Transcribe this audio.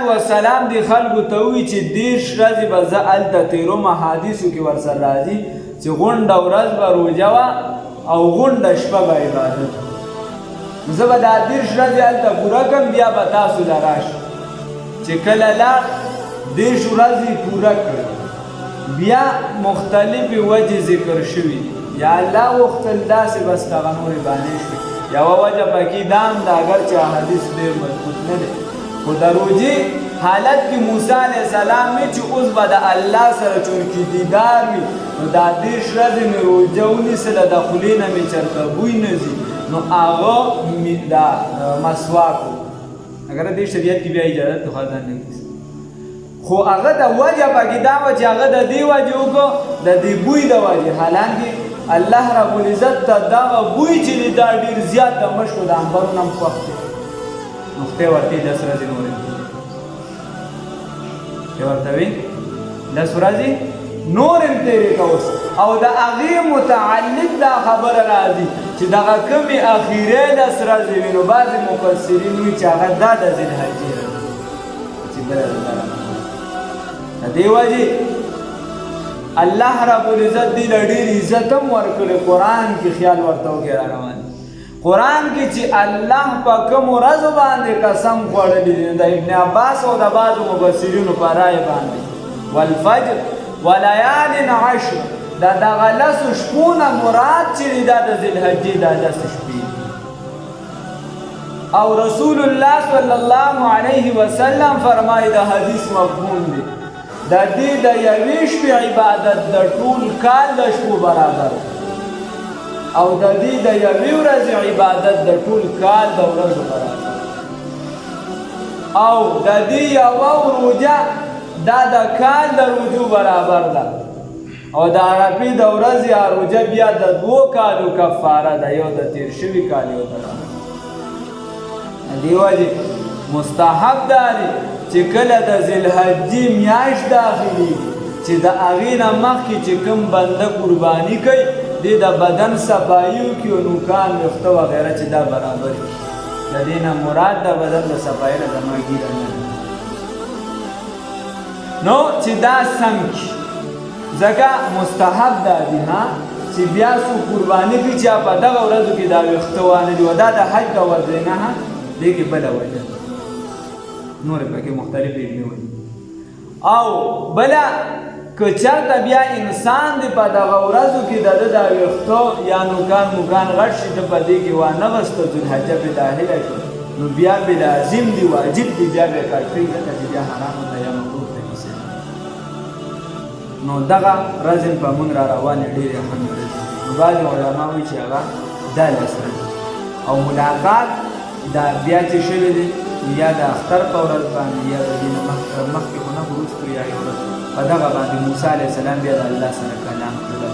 والسلام دی خلکو ته ووایي چې 10 ورځې به زه هلته تېروم. احادیثو کې ورسره راځي چې غونډه ورځ به روژه وه او غونډه شپه به عبادت وه. زه به دا 10 ورځې هلته پوره کړم، بیا به تاسو له راشئ. چې کله لاړ 10 ورځې پوره کړ، بیا مختلفې وجې ذکر شوي دي. یا الله غوښتل داسې بس دغه نورې بانې شوې. یوه وجه پکې دا هم ده، اگر چې حدیث ډېر مضبوط نه دی، خو د روژې حالت کې موسی علیه السلام وی چې اوس به د الله سره چونکې دیدار وي، نو دا 10 ورځې مې روژه ونیسله، د خولې نه مې چېرته بوی نه ځي، نو هغه دا مسواک و. اگر دې شریعت کې بیا اجازت خو ځان نه کیږي، خو هغه د وجه پکې دا وه چې هغه د دې وجې وکړو د دې بوی د وجې. حالانکې الله رب العزت ته دغه بوی چې دی دا ډېر زیات د مشکو د عنبرو نه هم خوښ دی، نو خدای ورته 10 ورځې نورې خدای ورته وي 10 ورځې نور هم تېرې کوس. او د هغې متعلق دا خبره راځي چې دغه کومې اخیرې 10 ورځې وي، نو بعضې مفسرین وایي چې هغه دا د ذوالحجې راځي چې بله د دې وجې الله رب العزت دې له ډېر عزت هم ورکړی. قرآن کې خیال ورته وکړئ را روان دي. قرآن کې چې الله په کومو ورځو باندې قسم خوړلی دی، د ابن عباس او د بعضو مفسرینو په رایې باندې والفجر ولیال عشر، دا دغه 10 شپو نه مراد چې دی دا د ذوالحجې دا 10 شپې. او رسول الله صلی الله علیه وسلم فرمایي د حدیث مفهوم دی د دې د یوې شپې عبادت د ټول کال د شپو برابر، او د دې د یوې ورځې عبادت د ټول کال د ورځو برابر، او د دې یوه روژه دا د کال د روژو برابر ده، او د عرفې د ورځې روژه بیا د 2 کالو کفاره ده، یو د تېر شوي کال یو د دې وجې مستحب دا دی چې کله د ذوالحجې میاشت داخلېږي چې د هغې نه مخکې چې کوم بنده قرباني کوي دې د بدن صفایي وکړي او نوکان ویښته وغیره چې دا برابر وي. د دې نه مراد د بدن د صفایي نه زما ګیره نه ده، نو چې دا سم کړي. ځکه مستحب دا دي چې بیا څو قرباني کوي چې په دغه ورځو کې دا ویښته وانه دي، و دا د حج د وجې نه دې کې بله وجه نورې پکې مختلفې علمي وجې. او بله که چېرته بیا انسان دی په دغه ورځو کې د ده دا ویښته یا نوکان موکان غټ شي، ده په دې کې وانغسته ذوالحجه پرې داخله شي، نو بیا به لازم دی واجب دی بیا به کار کوي، ځکه چې بیا حرامو ته یا مکروه ته نیسي. نو دغه ورځ په مونږ را روانې ډېرې اهم ورځې دي. نو بعضې علما وایي چې هغه دا 10 ورځې او ملاقات دا بیا چې شوی دی یا د اختر په ورځ باندې یا د دې نه مخکې خو نه وروستو یا یو ورځ په دغه باندې موسی علیه السلام بیا د الله سره کلام کړی.